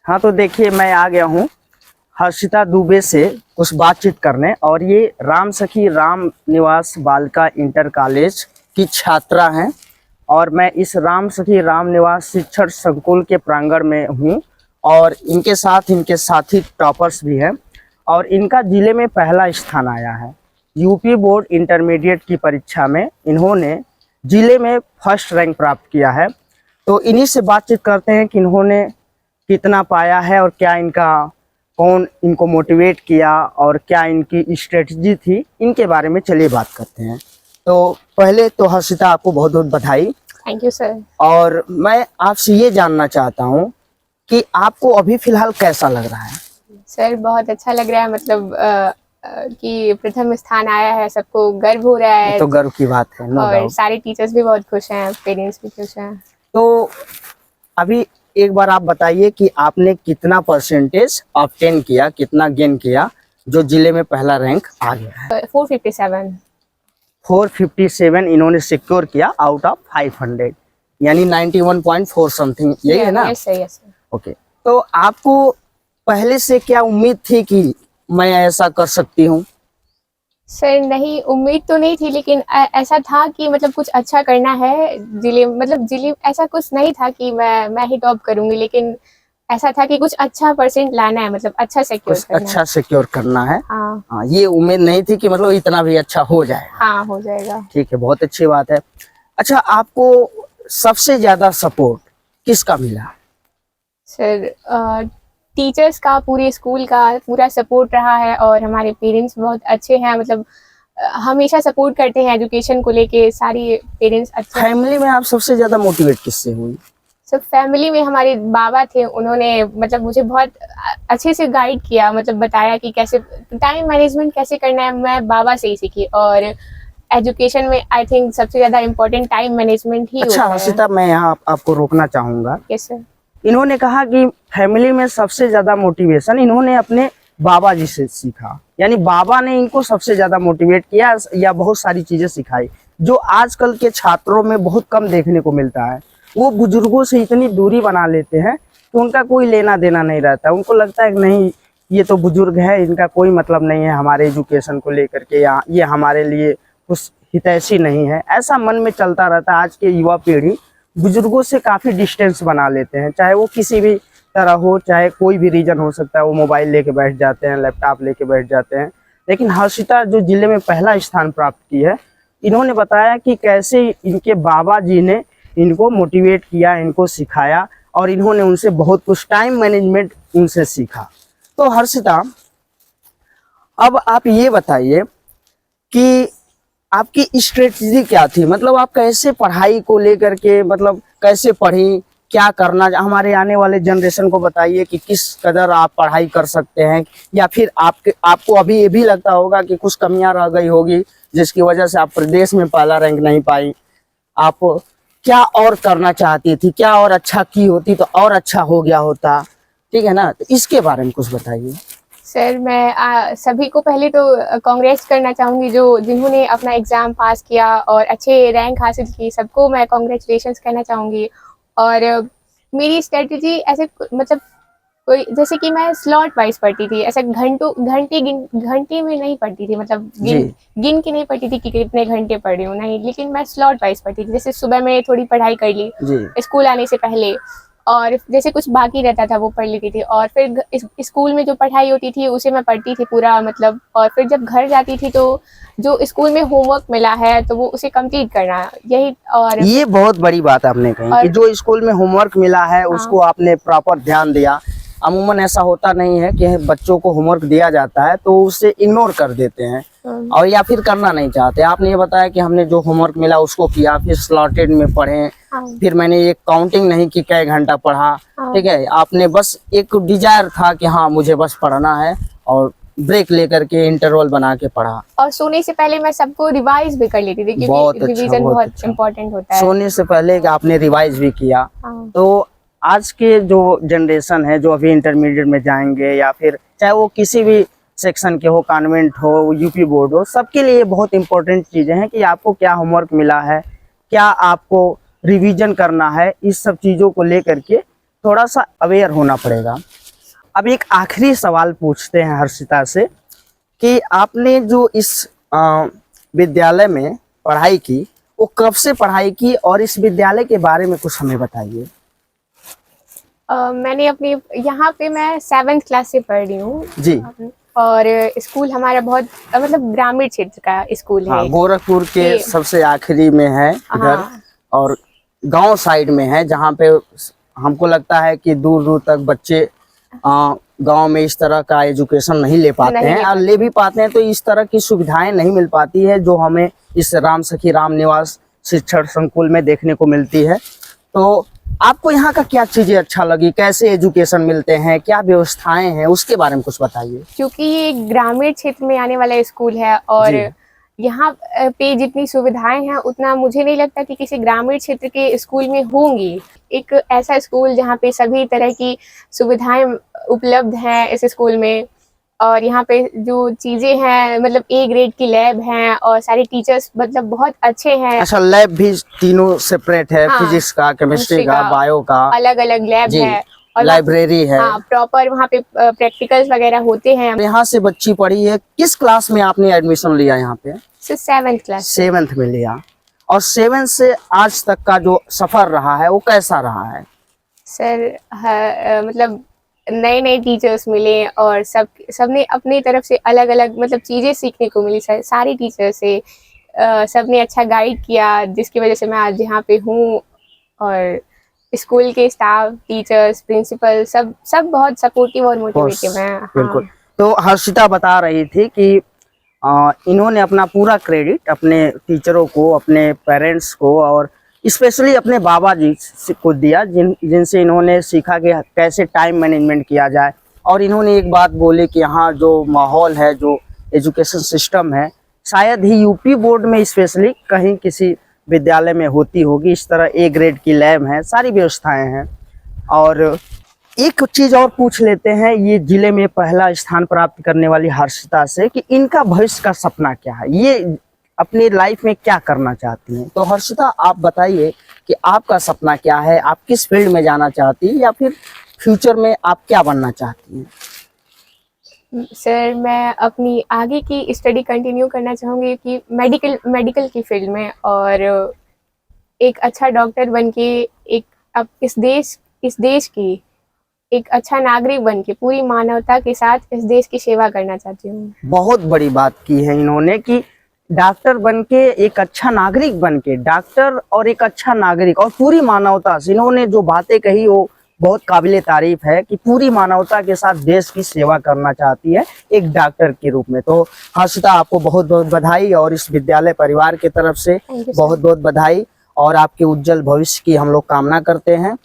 हाँ तो देखिए, मैं आ गया हूँ हर्षिता दुबे से कुछ बातचीत करने, और ये राम सखी राम निवास बालिका इंटर कॉलेज की छात्रा हैं। और मैं इस राम सखी राम निवास शिक्षण संकुल के प्रांगण में हूँ, और इनके साथ इनके साथी टॉपर्स भी हैं, और इनका जिले में पहला स्थान आया है। यूपी बोर्ड इंटरमीडिएट की परीक्षा में इन्होंने जिले में फर्स्ट रैंक प्राप्त किया है। तो इन्हीं से बातचीत करते हैं कि इन्होंने कितना पाया है और क्या इनका कौन इनको मोटिवेट किया और क्या इनकी स्ट्रेटजी थी, इनके बारे में चलिए बात करते हैं। तो पहले तो हर्षिता, आपको बहुत बहुत बधाई। Thank you sir. और मैं आपसे ये जानना चाहता हूँ कि आपको अभी फिलहाल कैसा लग रहा है? सर बहुत अच्छा लग रहा है, मतलब कि प्रथम स्थान आया है, सबको गर्व हो रहा है। तो गर्व की बात है, नो और डाउट। सारे टीचर्स भी बहुत खुश हैं, पेरेंट्स भी खुश हैं। तो अभी एक बार आप बताइए कि आपने कितना परसेंटेज ऑब्टेन किया, कितना गेन किया, जो जिले में पहला रैंक आ गया है? 457। 457 इन्होंने सिक्योर किया आउट ऑफ 500, यानी 91.4 समथिंग, यही है ना? Yes sir, yes sir. Okay. तो आपको पहले से क्या उम्मीद थी कि मैं ऐसा कर सकती हूँ? सर नहीं, उम्मीद तो नहीं थी, लेकिन ऐसा था कि मतलब कुछ अच्छा करना है जिले, मतलब जिले ऐसा कुछ नहीं था कि मैं ही टॉप करूंगी, लेकिन ऐसा था कि कुछ अच्छा परसेंट लाना है, मतलब अच्छा सिक्योर करना है। अच्छा सिक्योर करना है। हाँ हाँ, ये उम्मीद नहीं थी कि मतलब इतना भी अच्छा हो जाएगा। हाँ, हो जाएगा। ठीक है, बहुत अच्छी बात है। अच्छा, आपको सबसे ज्यादा सपोर्ट किसका मिला? सर टीचर्स का, पूरे स्कूल का पूरा सपोर्ट रहा है, और हमारे पेरेंट्स बहुत अच्छे हैं, मतलब हमेशा सपोर्ट करते हैं एजुकेशन को लेके। सारी पेरेंट्स अच्छे हैं। फैमिली में आप सबसे ज्यादा मोटिवेट किससे हुई? सब फैमिली में हमारे बाबा थे, उन्होंने मतलब मुझे बहुत अच्छे से गाइड किया, मतलब बताया कि कैसे टाइम मैनेजमेंट कैसे करना है, मैं बाबा से ही सीखी। और एजुकेशन में आई थिंक सबसे ज्यादा इम्पोर्टेंट टाइम मैनेजमेंट ही अच्छा होता है। हर्षिता, मैं यहाँ आपको रोकना चाहूंगा। Yes sir. इन्होंने कहा कि फैमिली में सबसे ज्यादा मोटिवेशन इन्होंने अपने बाबा जी से सीखा, यानी बाबा ने इनको सबसे ज्यादा मोटिवेट किया या बहुत सारी चीजें सिखाई, जो आजकल के छात्रों में बहुत कम देखने को मिलता है। वो बुजुर्गों से इतनी दूरी बना लेते हैं कि उनका कोई लेना देना नहीं रहता। उनको लगता है कि नहीं, ये तो बुजुर्ग है, इनका कोई मतलब नहीं है हमारे एजुकेशन को लेकर के, या ये हमारे लिए कुछ हितैषी नहीं है, ऐसा मन में चलता रहता है। आज के युवा पीढ़ी बुजुर्गों से काफ़ी डिस्टेंस बना लेते हैं, चाहे वो किसी भी तरह हो, चाहे कोई भी रीजन हो सकता है। वो मोबाइल लेके बैठ जाते हैं, लैपटॉप लेके बैठ जाते हैं। लेकिन हर्षिता जो जिले में पहला स्थान प्राप्त की है, इन्होंने बताया कि कैसे इनके बाबा जी ने इनको मोटिवेट किया, इनको सिखाया, और इन्होंने उनसे बहुत कुछ टाइम मैनेजमेंट उनसे सीखा। तो हर्षिता, अब आप ये बताइए कि आपकी स्ट्रेटजी क्या थी? मतलब आप कैसे पढ़ाई को लेकर के, मतलब कैसे पढ़ी, क्या करना, हमारे आने वाले जनरेशन को बताइए कि किस कदर आप पढ़ाई कर सकते हैं, या फिर आपको अभी ये भी लगता होगा कि कुछ कमियां रह गई होगी जिसकी वजह से आप प्रदेश में पहला रैंक नहीं पाई। आप क्या और करना चाहती थी, क्या और अच्छा की होती तो और अच्छा हो गया होता, ठीक है ना? तो इसके बारे में कुछ बताइए। सर मैं सभी को पहले तो कांग्रेस करना चाहूँगी, जो जिन्होंने अपना एग्ज़ाम पास किया और अच्छे रैंक हासिल की, सबको मैं कांग्रेचुलेशंस कहना चाहूँगी। और मेरी स्ट्रेटजी ऐसे, मतलब कोई, जैसे कि मैं स्लॉट वाइज पढ़ती थी, ऐसे घंटे में नहीं पढ़ती थी, मतलब गिन के नहीं पढ़ती थी कि कितने घंटे पढ़ रही हूँ, नहीं, लेकिन मैं स्लॉट वाइज पढ़ती थी। जैसे सुबह में थोड़ी पढ़ाई कर ली स्कूल आने से पहले, और जैसे कुछ बाकी रहता था वो पढ़ लेती थी, और फिर स्कूल में जो पढ़ाई होती थी उसे मैं पढ़ती थी पूरा, मतलब। और फिर जब घर जाती थी तो जो स्कूल में होमवर्क मिला है तो वो उसे कंप्लीट करना, यही। और ये बहुत बड़ी बात आपने कही कि जो स्कूल में होमवर्क मिला है उसको आपने प्रॉपर ध्यान दिया। अमूमन ऐसा होता नहीं है कि बच्चों को होमवर्क दिया जाता है तो उसे इग्नोर कर देते हैं और या फिर करना नहीं चाहते। आपने ये बताया कि हमने जो होमवर्क मिला उसको किया, फिर स्लॉटेड में पढ़े, फिर मैंने ये काउंटिंग नहीं की कई घंटा पढ़ा, ठीक है। आपने बस एक डिजायर था कि हाँ मुझे बस पढ़ना है, और ब्रेक लेकर के इंटरवल बना के पढ़ा। और सोने से पहले मैं सबको रिवाइज भी कर लेती थी, क्योंकि रिवीजन बहुत इम्पोर्टेंट होता है। सोने से पहले आपने रिवाइज भी किया। तो आज के जो जनरेशन है जो अभी इंटरमीडिएट में जाएंगे, या फिर चाहे वो किसी भी सेक्शन के हो, कॉन्वेंट हो, यूपी बोर्ड हो, सबके लिए बहुत इंपॉर्टेंट चीजें हैं कि आपको क्या होमवर्क मिला है, क्या आपको रिवीजन करना है। इस सब चीजों को लेकर के थोड़ा सा अवेयर होना पड़ेगा। अब एक आखिरी सवाल पूछते हैं हर्षिता से कि आपने जो इस विद्यालय में पढ़ाई की, वो कब से पढ़ाई की और इस विद्यालय के बारे में कुछ हमें बताइए। मैंने अपनी यहाँ पे मैं 7th क्लास से पढ़ रही हूँ जी। और स्कूल हमारा बहुत मतलब ग्रामीण क्षेत्र का स्कूल हाँ, है। गोरखपुर के जी। सबसे आखिरी में है इधर, हाँ। और गांव साइड में है, जहाँ पे हमको लगता है कि दूर दूर तक बच्चे गांव में इस तरह का एजुकेशन नहीं ले पाते नहीं हैं, ले और ले भी पाते हैं तो इस तरह की सुविधाएं नहीं मिल पाती है जो हमें इस राम सखी राम निवास शिक्षण संकुल में देखने को मिलती है। तो आपको यहाँ का क्या चीजें अच्छा लगी, कैसे एजुकेशन मिलते हैं, क्या व्यवस्थाएं हैं, उसके बारे में कुछ बताइए। क्योंकि ये ग्रामीण क्षेत्र में आने वाला स्कूल है और जी। यहाँ पे जितनी सुविधाएं हैं उतना मुझे नहीं लगता कि किसी ग्रामीण क्षेत्र के स्कूल में होंगी। एक ऐसा स्कूल जहाँ पे सभी तरह की सुविधाएं उपलब्ध हैं इस स्कूल में, और यहाँ पे जो चीजें हैं मतलब A ग्रेड की लैब हैं और सारे टीचर्स मतलब बहुत अच्छे हैं। अच्छा, लैब भी तीनों सेपरेट है, हाँ, फिजिक्स का, केमिस्ट्री केमिस्ट्री का, का, बायो का, अलग अलग लैब जी, है और लाइब्रेरी है। हाँ, प्रॉपर वहाँ पे प्रैक्टिकल्स वगैरह होते हैं। यहाँ से बच्ची पढ़ी है, किस क्लास में आपने एडमिशन लिया यहाँ पे? 7th class. 7th में लिया। और 7th से आज तक का जो सफर रहा है वो कैसा रहा है? सर मतलब नए नए टीचर्स मिले और सबने अपनी तरफ से अलग अलग मतलब चीज़ें सीखने को मिली सारी टीचर से। सबने अच्छा गाइड किया जिसकी वजह से मैं आज यहाँ पे हूँ, और स्कूल के स्टाफ, टीचर्स, प्रिंसिपल सब बहुत सपोर्टिव और मोटिवेटिव हैं। बिल्कुल। हाँ। तो हर्षिता बता रही थी कि इन्होंने अपना पूरा क्रेडिट अपने टीचरों को, अपने पेरेंट्स को और स्पेशली अपने बाबा जी को दिया, जिनसे इन्होंने सीखा कि कैसे टाइम मैनेजमेंट किया जाए। और इन्होंने एक बात बोली कि यहाँ जो माहौल है, जो एजुकेशन सिस्टम है, शायद ही यूपी बोर्ड में स्पेशली कहीं किसी विद्यालय में होती होगी। इस तरह A ग्रेड की लैब है, सारी व्यवस्थाएं हैं। और एक चीज और पूछ लेते हैं ये जिले में पहला स्थान प्राप्त करने वाली हर्षिता से कि इनका भविष्य का सपना क्या है, ये अपनी लाइफ में क्या करना चाहती हैं। तो हर्षिता, आप बताइए कि आपका सपना क्या है, आप किस फील्ड में जाना चाहती हैं, या फिर फ्यूचर में आप क्या बनना चाहती हैं? सर, मैं अपनी आगे की स्टडी कंटिन्यू करना चाहूँगी कि मेडिकल की फील्ड में, और एक अच्छा डॉक्टर बन के अब इस देश की एक अच्छा नागरिक बन के पूरी मानवता के साथ इस देश की सेवा करना चाहती हूँ। बहुत बड़ी बात की है इन्होंने कि डॉक्टर बन के, एक अच्छा नागरिक बन के, डॉक्टर और एक अच्छा नागरिक और पूरी मानवता से इन्होंने जो बातें कही वो बहुत काबिले तारीफ है कि पूरी मानवता के साथ देश की सेवा करना चाहती है एक डॉक्टर के रूप में। तो हर्षिता, आपको बहुत बहुत बधाई, और इस विद्यालय परिवार की तरफ से बहुत बहुत बधाई, और आपके उज्जवल भविष्य की हम लोग कामना करते हैं।